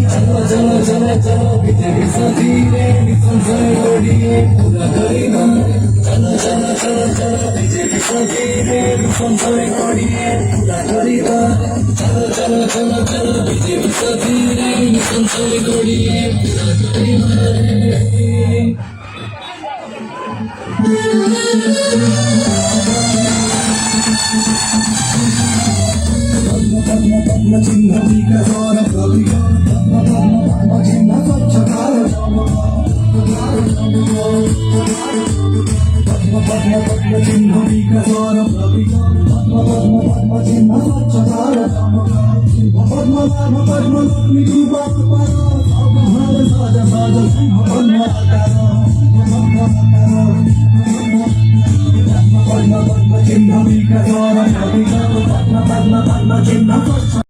चलो चलो चलो चलो बीजेपी साथी रे संजय ओडिए पूरा करेगा चलो चलो चलो चलो बीजेपी साथी रे संजय ओडिए पूरा करेगा चलो चलो चलो चलो बीजेपी साथी रे संजय ओडिए पूरा करेगा पद्म चिन्ह विकासार कविता पद्म चिन्ह स्वच्छतार पद्म चिन्ह विकासार कविता पद्म चिन्ह स्वच्छतार पद्म निरूपा साज साज पद्म चिन्ह विकासार कविता पद्म चिन्ह